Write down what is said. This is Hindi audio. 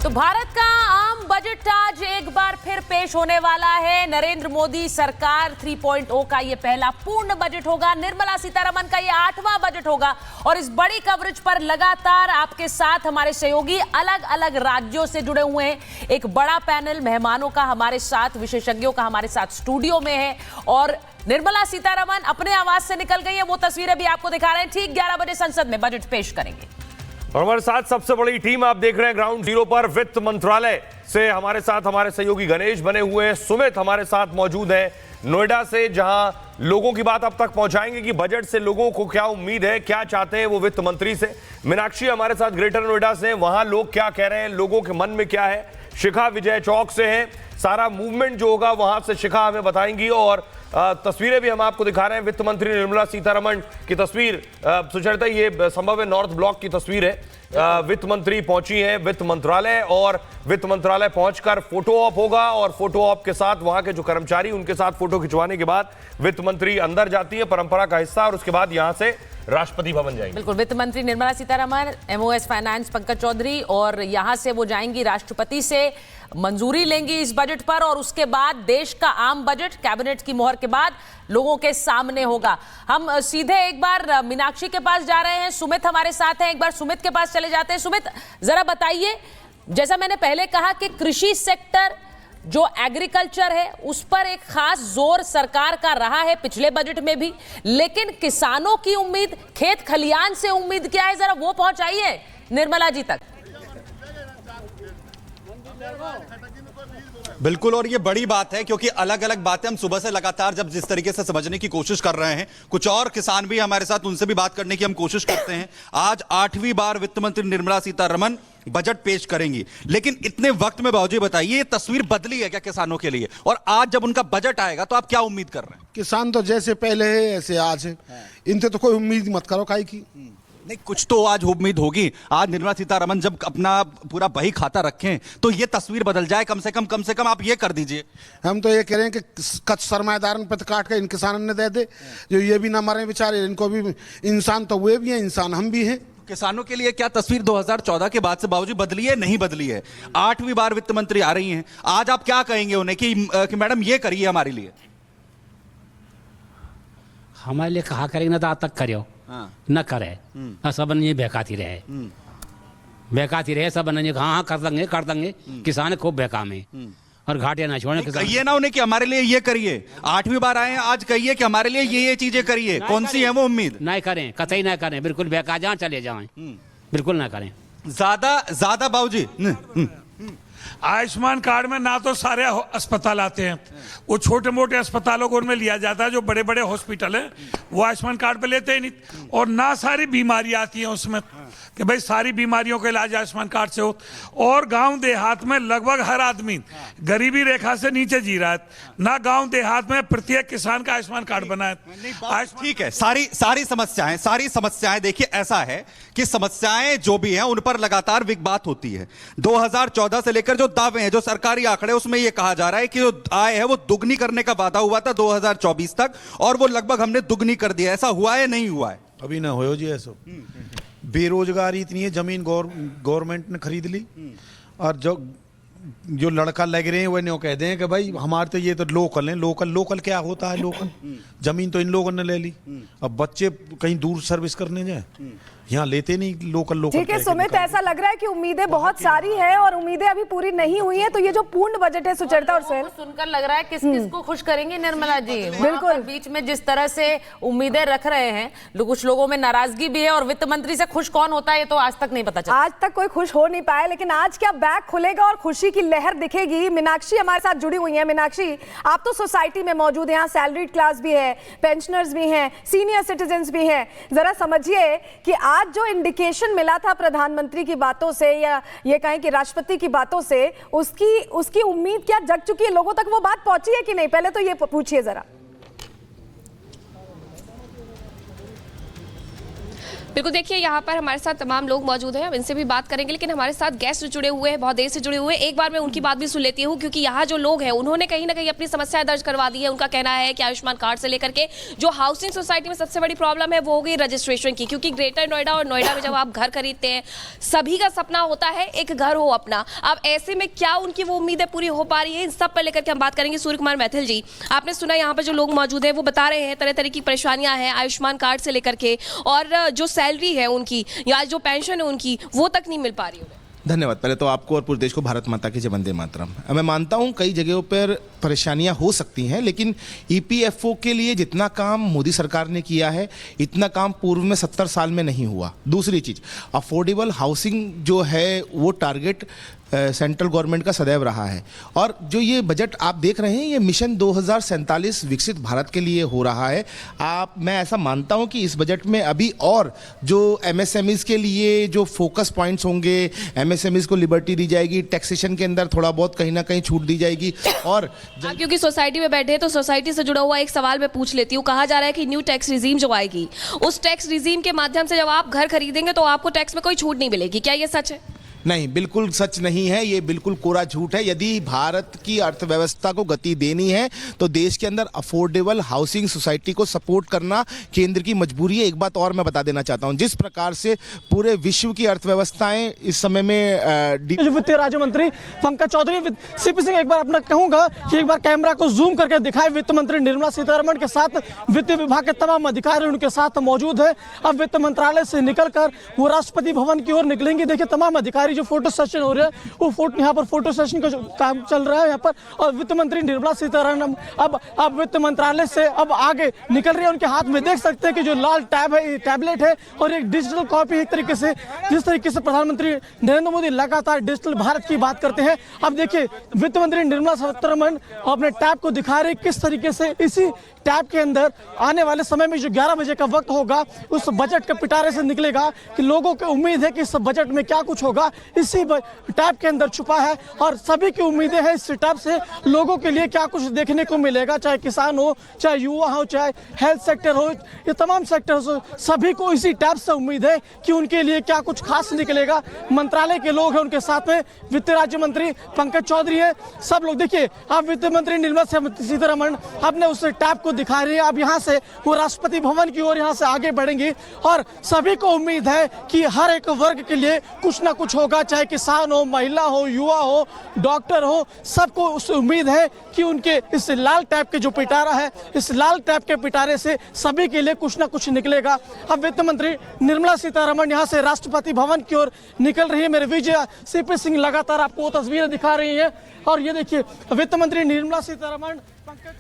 तो भारत का आम बजट आज एक बार फिर पेश होने वाला है। नरेंद्र मोदी सरकार 3.0 का ये पहला पूर्ण बजट होगा। निर्मला सीतारमण का ये 8वां बजट होगा और इस बड़ी कवरेज पर लगातार आपके साथ हमारे सहयोगी अलग अलग राज्यों से जुड़े हुए हैं। एक बड़ा पैनल मेहमानों का हमारे साथ, विशेषज्ञों का हमारे साथ स्टूडियो में है और निर्मला सीतारमण अपने आवास से निकल गई है। वो तस्वीरें भी आपको दिखा रहे हैं। ठीक 11 बजे संसद में बजट पेश करेंगे। और हमारे साथ सबसे बड़ी टीम आप देख रहे हैं ग्राउंड जीरो पर। वित्त मंत्रालय से हमारे साथ हमारे सहयोगी गणेश बने हुए हैं। सुमित हमारे साथ मौजूद हैं नोएडा से, जहां लोगों की बात अब तक पहुंचाएंगे कि बजट से लोगों को क्या उम्मीद है, क्या चाहते हैं वो वित्त मंत्री से। मीनाक्षी हमारे साथ ग्रेटर नोएडा से, वहां लोग क्या कह रहे हैं, लोगों के मन में क्या है। शिखा विजय चौक से है, सारा मूवमेंट जो होगा वहां से शिखा हमें बताएंगी। और तस्वीरें भी हम आपको दिखा रहे हैं। वित्त मंत्री निर्मला सीतारमण की तस्वीर, सुचरिता ये संभव है नॉर्थ ब्लॉक की तस्वीर है। वित्त मंत्री पहुंची हैं वित्त मंत्रालय और वित्त मंत्रालय पहुंचकर फोटो ऑप होगा और फोटो ऑप के साथ वहां के जो कर्मचारी उनके साथ फोटो खिंचवाने के बाद वित्त मंत्री अंदर जाती है, परंपरा का हिस्सा, और उसके बाद यहां से राष्ट्रपति भवन जाएंगे। बिल्कुल, वित्त मंत्री निर्मला सीतारमण, एमओएस फाइनेंस पंकज चौधरी, और यहां से वो जाएंगी राष्ट्रपति से मंजूरी लेंगी इस बजट पर और उसके बाद देश का आम बजट कैबिनेट की मोहर के बाद लोगों के सामने होगा। हम सीधे एक बार मीनाक्षी के पास जा रहे हैं। सुमित हमारे साथ हैं, एक बार सुमित के पास चले जाते हैं। सुमित, जरा बताइए, जैसा मैंने पहले कहा कि कृषि सेक्टर जो एग्रीकल्चर है उस पर एक खास जोर सरकार का रहा है पिछले बजट में भी, लेकिन किसानों की उम्मीद, खेत खलियान से उम्मीद क्या है, जरा वो पहुंचाइए निर्मला जी तक। बिल्कुल, और ये बड़ी बात है क्योंकि अलग अलग बातें हम सुबह से लगातार जब जिस तरीके से समझने की कोशिश कर रहे हैं, कुछ और किसान भी हमारे साथ, उनसे भी बात करने की हम कोशिश करते हैं। आज 8वीं बार वित्त मंत्री निर्मला सीतारमण बजट पेश करेंगी, लेकिन इतने वक्त में बाबूजी बताइए, ये तस्वीर बदली है क्या किसानों के लिए? और आज जब उनका बजट आएगा तो आप क्या उम्मीद कर रहे हैं? किसान तो जैसे पहले है ऐसे आज है, इनसे तो कोई उम्मीद मत करो काहे की। नहीं, कुछ तो आज उम्मीद होगी। आज निर्मला सीतारमण जब अपना पूरा बही खाता रखें तो ये तस्वीर बदल जाए। कम से कम आप ये कर दीजिए। हम तो ये कह रहे हैं कि कच्छ सरमाएदार पे काट के इन किसानों ने दे दे, जो ये भी ना मरे बेचारे, इनको भी इंसान तो वे भी हैं, इंसान हम भी हैं। किसानों के लिए क्या तस्वीर 2014 के बाद से बाबूजी बदली है? नहीं बदली है। 8वीं बार वित्त मंत्री आ रही हैं, आज आप क्या कहेंगे उन्हें कि मैडम ये करिए हमारे लिए? हमारे लिए कहा करेंगे ना तो आज तक करो, न करे सब ये बेकाती रहे सब हाँ कर देंगे। किसान खूब बेकाम है और घाटे ना छोड़े। कहिए ना उन्हें कि हमारे लिए ये करिए। 8वीं बार आए हैं, आज कहिए कि हमारे लिए ये चीजें करिए। कौन सी है वो उम्मीद? नहीं करें, कतई ना करें, बिल्कुल बेकार, जहाँ चले जाएं बिल्कुल ना करें। ज्यादा बाबूजी, आयुष्मान कार्ड में ना तो सारे अस्पताल आते हैं, वो छोटे मोटे अस्पतालों को उनमें लिया जाता है। जो बड़े बड़े हॉस्पिटल है वो आयुष्मान कार्ड पे लेते ही नहीं, और ना सारी बीमारियां आती हैं उसमें कि भाई सारी बीमारियों का इलाज आयुष्मान कार्ड से हो। और गांव देहात में लगभग हर आदमी गरीबी रेखा से नीचे जी रहा है, ना गांव देहात में प्रत्येक किसान का आयुष्मान कार्ड बना है। ठीक है, सारी समस्याएं देखिए, ऐसा है कि समस्याएं जो भी हैं उन पर लगातार बात होती है। 2014 से लेकर जो दावे हैं, जो सरकारी आंकड़े, उसमें यह कहा जा रहा है कि जो आय है वो दुगनी करने का वादा हुआ था 2024 तक, और वो लगभग हमने दुगनी कर दिया। ऐसा हुआ है, नहीं हुआ है? अभी ना हो जी ऐसा। बेरोजगारी इतनी है, जमीन गवर्नमेंट ने खरीद ली, और जो लड़का लग रहे हैं वो नहीं कह दें कि भाई हमारे तो ये तो लोकल है। लोकल क्या होता है? लोकल जमीन तो इन लोगों ने ले ली। अब बच्चे कहीं दूर सर्विस करने जाए, यहाँ लेते नहीं लोकल। ठीक है सुमित, ऐसा लग रहा है कि उम्मीदें बहुत सारी हैं और उम्मीदें अभी पूरी नहीं हुई हैं। तो ये जो पूर्ण बजट है, सुचरिता और सोहेल, सुनकर लग रहा है किस को खुश करेंगे निर्मला जी। बिल्कुल, बीच में जिस तरह से उम्मीदें रख रहे हैं, कुछ लोगों में नाराजगी भी है, और वित्त मंत्री से खुश कौन होता है ये तो आज तक नहीं पता चला। आज तक कोई खुश हो नहीं पाया, लेकिन आज क्या बैग खुलेगा और खुशी की लहर दिखेगी। मीनाक्षी हमारे साथ जुड़ी हुई है। मीनाक्षी, आप तो सोसाइटी में मौजूद हैं, यहाँ सैलरीड क्लास भी है, पेंशनर्स भी हैं, सीनियर सिटीजन्स भी हैं। जरा समझिए कि आज जो इंडिकेशन मिला था प्रधानमंत्री की बातों से, या ये कहें कि राष्ट्रपति की बातों से, उसकी उम्मीद क्या जग चुकी है? लोगों तक वो बात पहुंची है कि नहीं? पहले तो ये पूछिए जरा। बिल्कुल, देखिए यहाँ पर हमारे साथ तमाम लोग मौजूद हैं, हम इनसे भी बात करेंगे, लेकिन हमारे साथ गेस्ट जुड़े हुए हैं, बहुत देर से जुड़े हुए हैं। एक बार मैं उनकी बात भी सुन लेती हूँ, क्योंकि यहाँ जो लोग हैं उन्होंने कहीं ना कहीं अपनी समस्या दर्ज करवा दी है। उनका कहना है कि आयुष्मान कार्ड से लेकर के जो हाउसिंग सोसाइटी में सबसे बड़ी प्रॉब्लम है वो हो गई रजिस्ट्रेशन की, क्योंकि ग्रेटर नोएडा और नोएडा में जब आप घर खरीदते हैं सभी का सपना होता है एक घर हो अपना। अब ऐसे में क्या उनकी वो उम्मीदें पूरी हो पा रही है, इन सब पर लेकर के हम बात करेंगे। सूर्य कुमार मैथिल जी, आपने सुना यहाँ पर जो लोग मौजूद हैं वो बता रहे हैं तरह तरह की परेशानियां हैं आयुष्मान कार्ड से लेकर के, और जो सैलरी है उनकी या जो पेंशन है उनकी वो तक नहीं मिल पा रही है। धन्यवाद। पहले तो आपको और पूरे देश को भारत माता की जय, वंदे मातरम। मैं मानता हूं कई जगहों पर परेशानियां हो सकती हैं, लेकिन ईपीएफओ के लिए जितना काम मोदी सरकार ने किया है इतना काम पूर्व में 70 साल में नहीं हुआ। दूसरी चीज़, अफोर्डेबल हाउसिंग जो है वो टारगेट सेंट्रल गवर्नमेंट का सदैव रहा है, और जो ये बजट आप देख रहे हैं ये मिशन 2047 विकसित भारत के लिए हो रहा है। मैं ऐसा मानता हूं कि इस बजट में अभी और जो एमएसएमईज के लिए जो फोकस पॉइंट्स होंगे, एमएसएमईज को लिबर्टी दी जाएगी, टैक्सेशन के अंदर थोड़ा बहुत कहीं ना कहीं छूट दी जाएगी। और क्योंकि सोसाइटी में बैठे हैं तो सोसाइटी से जुड़ा हुआ एक सवाल मैं पूछ लेती हूँ। कहा जा रहा है कि न्यू टैक्स रिजीम जो आएगी उस टैक्स रिजीम के माध्यम से जब आप घर खरीदेंगे तो आपको टैक्स में कोई छूट नहीं मिलेगी, क्या ये सच है? नहीं, बिल्कुल सच नहीं है, ये बिल्कुल कोरा झूठ है। यदि भारत की अर्थव्यवस्था को गति देनी है तो देश के अंदर अफोर्डेबल हाउसिंग सोसाइटी को सपोर्ट करना केंद्र की मजबूरी है। एक बात और मैं बता देना चाहता हूं, जिस प्रकार से पूरे विश्व की अर्थव्यवस्थाएं इस समय में वित्त राज्य मंत्री पंकज चौधरी, सीपी सिंह, एक बार अपना कहूंगा कि एक बार कैमरा को जूम करके दिखाए। वित्त मंत्री निर्मला सीतारमण के साथ वित्त विभाग के तमाम अधिकारी उनके साथ मौजूद है। अब वित्त मंत्रालय से निकलकर वो राष्ट्रपति भवन की ओर निकलेंगे। देखिए तमाम अधिकारी जो फोटो सेशन हो रहा है वो यहाँ पर फोटो सेशन का जो काम चल रहा है यहाँ पर, और वित्त मंत्री निर्मला सीतारमण अब वित्त मंत्रालय से अब आगे निकल रही है। उनके हाथ में देख सकते हैं कि जो लाल टैब है, टैबलेट है, और एक डिजिटल कॉपी। एक तरीके से जिस तरीके से प्रधानमंत्री नरेंद्र मोदी लगातार डिजिटल भारत की बात करते हैं, अब देखिए वित्त मंत्री निर्मला सीतारमण अपने टैब को दिखा रहे किस तरीके से इसी टैब के अंदर आने वाले समय में जो 11 बजे का वक्त होगा उस बजट के पिटारे से निकलेगा कि लोगों की उम्मीद है कि इस बजट में क्या कुछ होगा इसी टैब के अंदर छुपा है, और सभी की उम्मीदें हैं इस टैब से लोगों के लिए क्या कुछ देखने को मिलेगा, चाहे किसान हो, चाहे युवा हो, चाहे हेल्थ सेक्टर हो, ये तमाम सेक्टर हो, सभी को इसी टैब से उम्मीद है कि उनके लिए क्या कुछ खास निकलेगा। मंत्रालय के लोग हैं, उनके साथ में वित्त राज्य मंत्री पंकज चौधरी है, सब लोग। देखिए अब वित्त मंत्री निर्मला सीतारमण अपने उस टैब को दिखा रही है। अब यहाँ से वो राष्ट्रपति भवन की ओर यहाँ से आगे बढ़ेंगी, और सभी को उम्मीद है कि हर एक वर्ग के लिए कुछ ना कुछ होगा, चाहे किसान हो, महिला हो, युवा हो, डॉक्टर हो, सबको उस उम्मीद है कि उनके इस लाल टैब के जो पिटारा है, इस लाल टैब के पिटारे से सभी के लिए कुछ ना कुछ निकलेगा। अब वित्त मंत्री निर्मला सीतारमण यहाँ से राष्ट्रपति भवन की ओर निकल रही है। मेरे विजय सीपी सिंह लगातार आपको तस्वीरें दिखा रही है, और ये देखिए वित्त मंत्री निर्मला सीतारमण